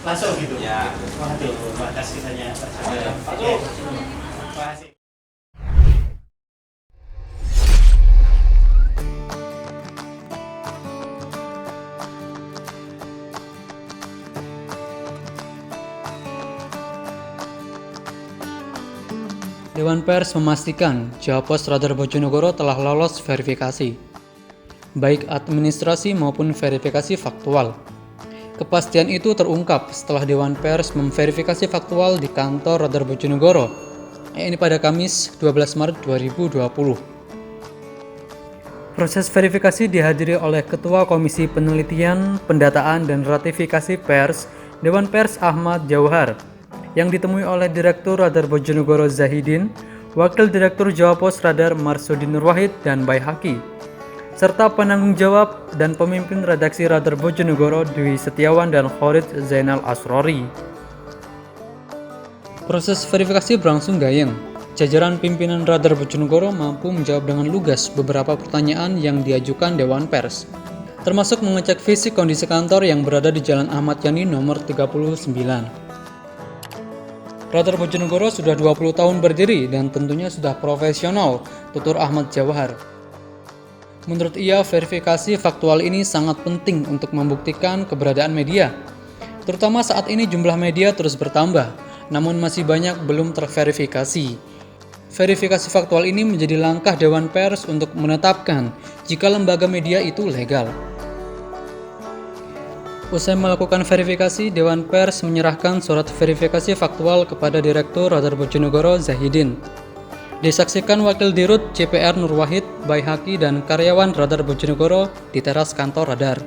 langsung gitu. Ya. Waduh, batas kitanya tercapai. Oke. Terima kasih. Dewan Pers memastikan Jawa Pos Radar Bojonegoro telah lolos verifikasi, baik administrasi maupun verifikasi faktual. Kepastian itu terungkap setelah Dewan Pers memverifikasi faktual di kantor Radar Bojonegoro, ini pada Kamis 12 Maret 2020. Proses verifikasi dihadiri oleh Ketua Komisi Penelitian, Pendataan, dan Ratifikasi Pers, Dewan Pers Ahmad Jauhar, yang ditemui oleh Direktur Radar Bojonegoro Zahidin, Wakil Direktur Jawa Pos Radar Marsudi Nurwahid dan Baihaqi, serta penanggung jawab dan pemimpin redaksi Radar Bojonegoro Dwi Setiawan dan Khorid Zainal Asrori. Proses verifikasi berlangsung gayeng. Jajaran pimpinan Radar Bojonegoro mampu menjawab dengan lugas beberapa pertanyaan yang diajukan Dewan Pers, termasuk mengecek fisik kondisi kantor yang berada di Jalan Ahmad Yani nomor 39. Radar Bojonegoro sudah 20 tahun berdiri dan tentunya sudah profesional, tutur Ahmad Jauhar. Menurut ia, verifikasi faktual ini sangat penting untuk membuktikan keberadaan media, terutama saat ini jumlah media terus bertambah, namun masih banyak belum terverifikasi. Verifikasi faktual ini menjadi langkah Dewan Pers untuk menetapkan jika lembaga media itu legal. Usai melakukan verifikasi, Dewan Pers menyerahkan surat verifikasi faktual kepada Direktur Radar Bojonegoro Zahidin. Disaksikan Wakil Dirut CPR Nurwahid, Baihaqi, dan karyawan Radar Bojonegoro di teras kantor Radar.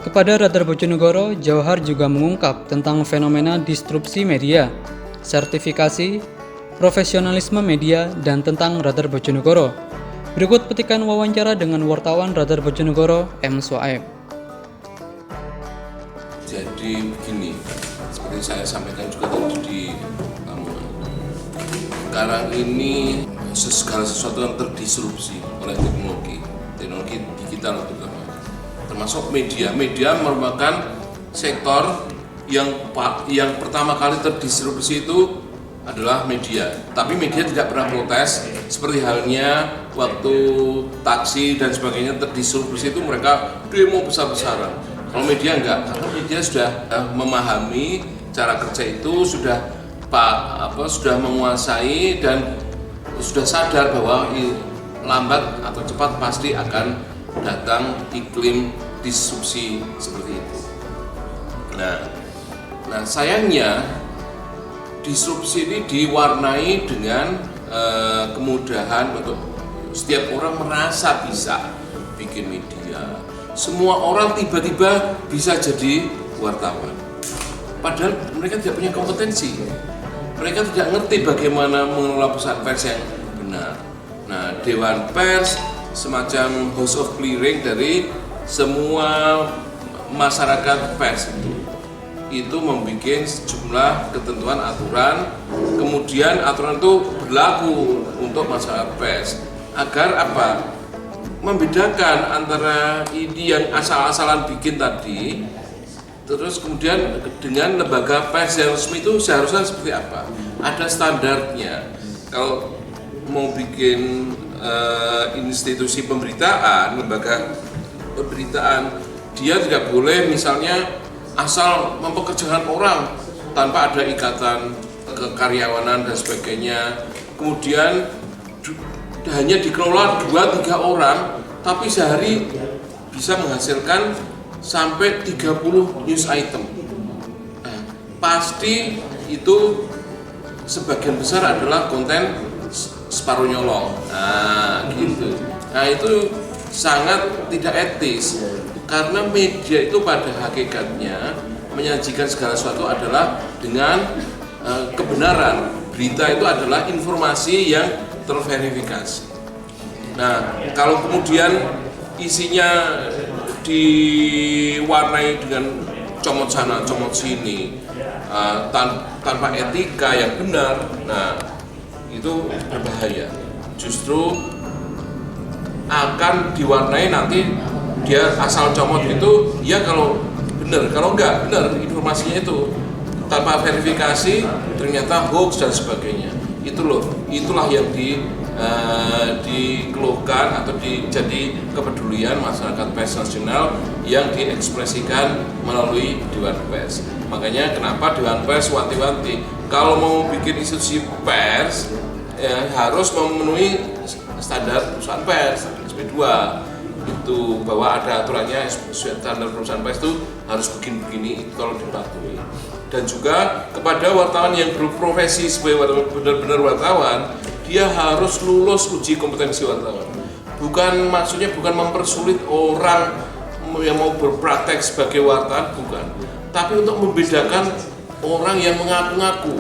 Kepada Radar Bojonegoro, Jauhar juga mengungkap tentang fenomena disrupsi media, sertifikasi, profesionalisme media, dan tentang Radar Bojonegoro. Berikut petikan wawancara dengan wartawan Radar Bojonegoro, M. Suaib. Jadi begini, seperti saya sampaikan juga tadi di sekarang ini segala sesuatu yang terdisrupsi oleh teknologi digital termasuk media. Media merupakan sektor yang pertama kali terdisrupsi itu adalah media. Tapi media tidak pernah protes, seperti halnya waktu taksi dan sebagainya terdisrupsi itu mereka demo besar-besaran. Kalau media enggak, karena media sudah memahami cara kerja itu, sudah menguasai dan sudah sadar bahwa lambat atau cepat pasti akan datang iklim disrupsi seperti itu. Nah sayangnya disrupsi ini diwarnai dengan kemudahan untuk setiap orang merasa bisa bikin media. Semua orang tiba-tiba bisa jadi wartawan. Padahal mereka tidak punya kompetensi. Mereka tidak ngerti bagaimana mengelola perusahaan pers yang benar. Nah, Dewan Pers semacam house of clearing dari semua masyarakat pers itu membuat sejumlah ketentuan aturan, kemudian aturan itu berlaku untuk masyarakat pers agar apa? Membedakan antara ini yang asal-asalan bikin tadi, terus kemudian dengan lembaga pers yang resmi itu seharusnya seperti apa? Ada standarnya. Kalau mau bikin institusi pemberitaan, lembaga pemberitaan, dia tidak boleh misalnya asal mempekerjakan orang tanpa ada ikatan kekaryawanan dan sebagainya. Kemudian hanya dikelola 2-3 orang, tapi sehari bisa menghasilkan sampai 30 news item. Nah, pasti itu sebagian besar adalah konten separuh nyolong. Nah, gitu. Nah, itu sangat tidak etis karena media itu pada hakikatnya menyajikan segala sesuatu adalah dengan kebenaran. Berita itu adalah informasi yang terverifikasi. Nah, kalau kemudian isinya diwarnai dengan comot sana, comot sini, tanpa etika yang benar, nah itu berbahaya. Justru akan diwarnai nanti dia asal comot itu, ya kalau benar. Kalau enggak benar informasinya itu tanpa verifikasi ternyata hoax dan sebagainya. Itulah yang dikeluhkan atau jadi kepedulian masyarakat pers nasional yang diekspresikan melalui Dewan Pers. Makanya kenapa Dewan Pers wanti-wanti kalau mau bikin institusi pers harus memenuhi standar perusahaan pers SP2 itu, bahwa ada aturannya standar perusahaan pers itu harus begini-begini, itu tolong dipatuhi. Dan juga kepada wartawan yang berprofesi sebagai benar-benar wartawan, dia harus lulus uji kompetensi wartawan. Maksudnya bukan mempersulit orang yang mau berpraktek sebagai wartawan, bukan. Tapi untuk membedakan orang yang mengaku-ngaku.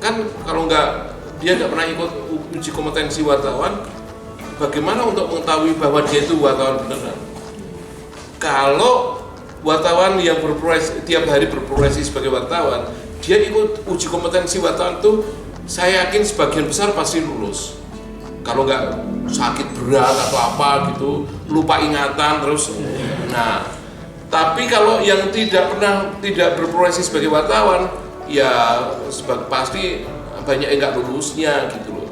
Kan kalau dia nggak pernah ikut uji kompetensi wartawan, bagaimana untuk mengetahui bahwa dia itu wartawan beneran? Kalau wartawan yang tiap hari berprofesi sebagai wartawan, dia ikut uji kompetensi wartawan tuh, saya yakin sebagian besar pasti lulus. Kalau nggak sakit berat atau apa gitu, lupa ingatan terus. Nah, tapi kalau yang tidak berprofesi sebagai wartawan, ya pasti banyak yang nggak lulusnya gitu loh.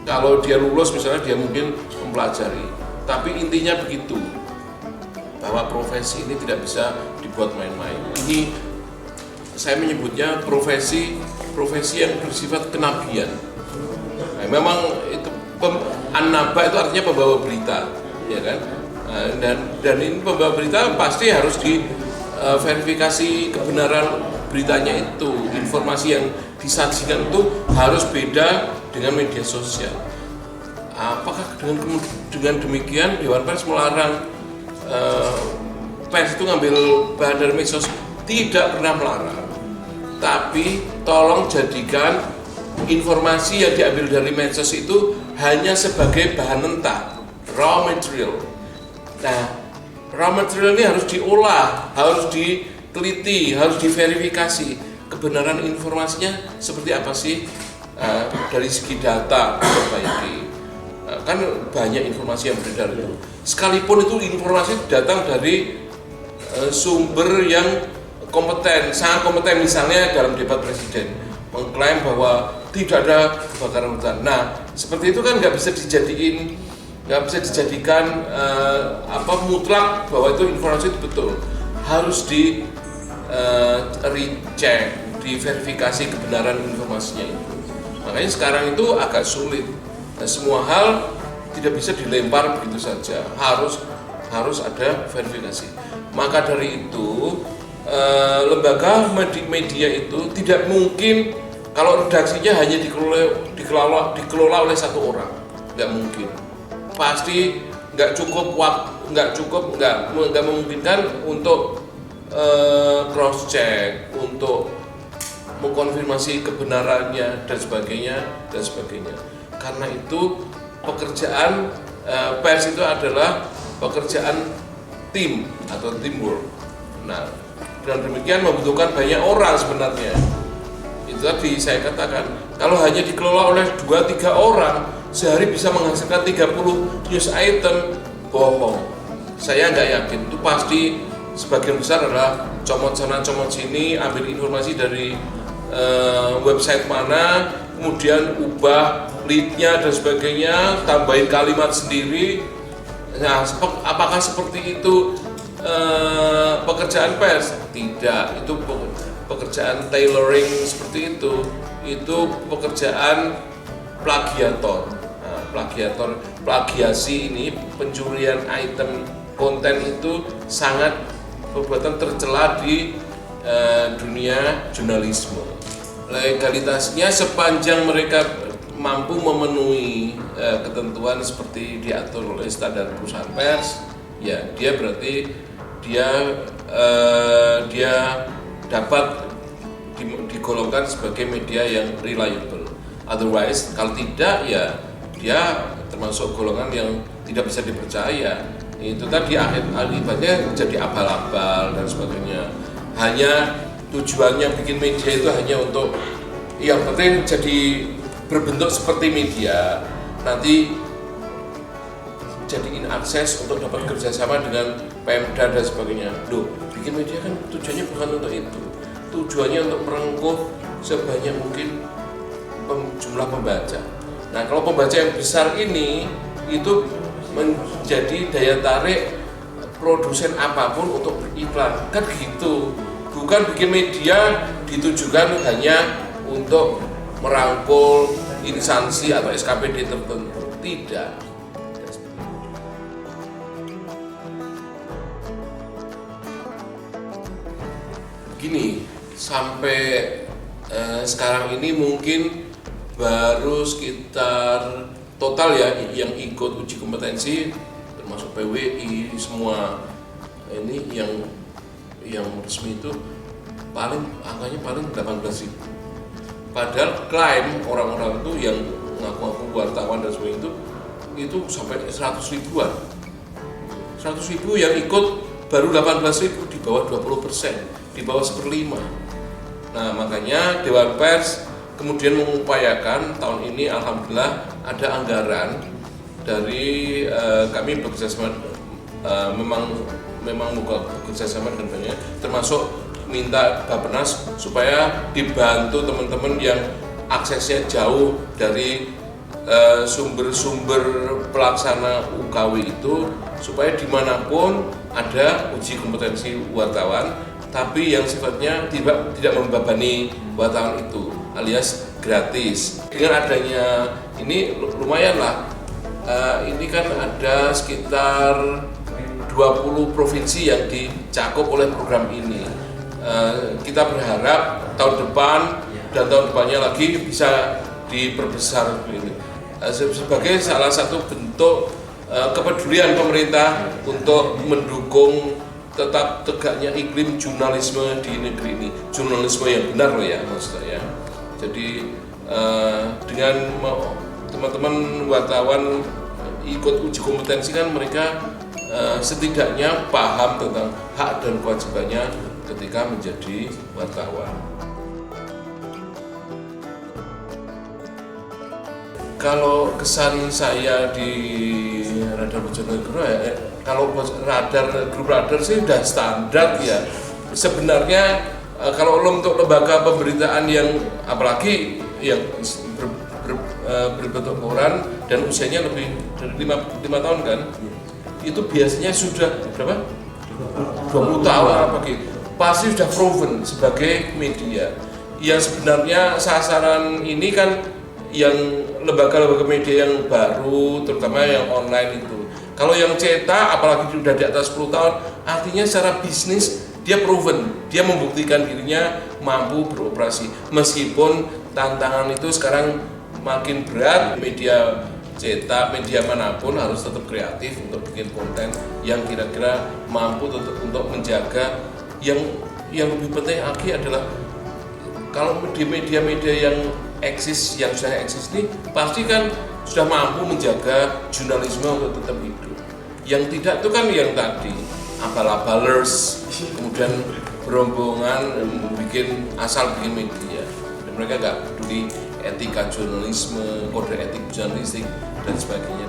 Kalau dia lulus misalnya dia mungkin mempelajari, tapi intinya begitu, bahwa profesi ini tidak bisa dibuat main-main. Ini saya menyebutnya profesi yang bersifat kenabian. Nah, memang itu an-naba itu artinya pembawa berita, ya kan? Dan ini pembawa berita pasti harus diverifikasi kebenaran beritanya itu. Informasi yang disajikan itu harus beda dengan media sosial. Apakah dengan demikian Dewan Pers melarang pers itu ngambil bahan dari medsos? Tidak pernah melarang, tapi tolong jadikan informasi yang diambil dari medsos itu hanya sebagai bahan mentah, raw material. Nah, raw material ini harus diolah, harus diteliti, harus diverifikasi kebenaran informasinya seperti apa sih, dari segi data diperbaiki. Kan banyak informasi yang beredar itu, sekalipun itu informasi datang dari sumber yang sangat kompeten, misalnya dalam debat presiden mengklaim bahwa tidak ada kebakaran hutan. Nah, seperti itu kan nggak bisa dijadikan mutlak bahwa itu informasi itu betul. Harus recheck, diverifikasi kebenaran informasinya itu. Makanya sekarang itu agak sulit. Nah, semua hal tidak bisa dilempar begitu saja, harus ada verifikasi. Maka dari itu lembaga media itu tidak mungkin kalau redaksinya hanya dikelola oleh satu orang, nggak mungkin. Pasti nggak memungkinkan untuk cross check, untuk mengkonfirmasi kebenarannya dan sebagainya. Karena itu pekerjaan pers itu adalah pekerjaan tim atau teamwork. Nah, dengan demikian membutuhkan banyak orang sebenarnya. Itu tadi saya katakan, kalau hanya dikelola oleh 2-3 orang, sehari bisa menghasilkan 30 news item, bohong. Saya nggak yakin, itu pasti sebagian besar adalah comot sana comot sini, ambil informasi dari website mana, kemudian ubah lead-nya dan sebagainya, tambahin kalimat sendiri. Nah, apakah seperti itu pekerjaan pers? Tidak, itu pekerjaan tailoring seperti itu pekerjaan plagiator. Nah, plagiasi ini, pencurian item konten itu sangat perbuatan tercela di dunia jurnalisme. Legalitasnya sepanjang mereka mampu memenuhi ketentuan seperti diatur oleh standar perusahaan pers, ya dia berarti dia dapat digolongkan sebagai media yang reliable. Otherwise, kalau tidak, ya dia termasuk golongan yang tidak bisa dipercaya. Itu tadi akibatnya jadi abal-abal dan sebagainya. Hanya tujuannya bikin media itu hanya untuk yang penting jadi berbentuk seperti media, nanti jadiin akses untuk dapat kerjasama dengan Pemda dan sebagainya. Loh, bikin bikin media kan tujuannya bukan untuk itu. Tujuannya untuk merengkuh sebanyak mungkin jumlah pembaca. Nah, kalau pembaca yang besar ini itu menjadi daya tarik produsen apapun untuk beriklan, kan gitu. Bukan bikin media ditujukan hanya untuk merangkul instansi atau SKPD tertentu, tidak. Gini, sampai sekarang ini mungkin baru sekitar total ya yang ikut uji kompetensi termasuk PWI semua ini yang resmi itu angkanya paling 18.000. Padahal klaim orang-orang itu yang ngaku-ngaku wartawan dan sebagainya itu sampai 100 ribuan. 100 ribu yang ikut baru 18.000, di bawah 20%, di bawah 1/5. Nah, makanya Dewan Pers kemudian mengupayakan tahun ini alhamdulillah ada anggaran dari kami bekerjasama memang bekerjasama dengan banyak, termasuk minta Bappenas supaya dibantu teman-teman yang aksesnya jauh dari sumber-sumber pelaksana UKW itu, supaya dimanapun ada uji kompetensi wartawan, tapi yang sifatnya tidak membebani wartawan itu, alias gratis. Dengan adanya ini lumayan lah, ini kan ada sekitar 20 provinsi yang dicakup oleh program ini. Kita berharap tahun depan dan tahun depannya lagi bisa diperbesar ini sebagai salah satu bentuk kepedulian pemerintah untuk mendukung tetap tegaknya iklim jurnalisme di negeri ini, jurnalisme yang benar loh ya maksud saya. Jadi dengan teman-teman wartawan ikut uji kompetensi kan mereka setidaknya paham tentang hak dan kewajibannya ketika menjadi wartawan. Kalau kesan saya di Radar Bojonegoro ya, kalau grup radar sih udah standar ya. Sebenarnya kalau untuk lembaga pemberitaan yang apalagi yang berbentuk koran dan usianya lebih dari 5 tahun kan, itu biasanya sudah berapa? 20 tahun apa gitu. Pasti sudah proven sebagai media. Yang sebenarnya sasaran ini kan yang lembaga-lembaga media yang baru, terutama yang online itu. Kalau yang cetak, apalagi sudah di atas 10 tahun, artinya secara bisnis dia proven, dia membuktikan dirinya mampu beroperasi. Meskipun tantangan itu sekarang makin berat, media cetak, media manapun harus tetap kreatif untuk bikin konten yang kira-kira mampu untuk menjaga. Yang lebih penting lagi adalah kalau di media-media yang sudah eksis ini pasti kan sudah mampu menjaga jurnalisme untuk tetap hidup. Yang tidak itu kan yang tadi abal-abalers, kemudian berombongan asal bikin media, dan mereka nggak peduli etika jurnalisme, kode etik jurnalistik dan sebagainya.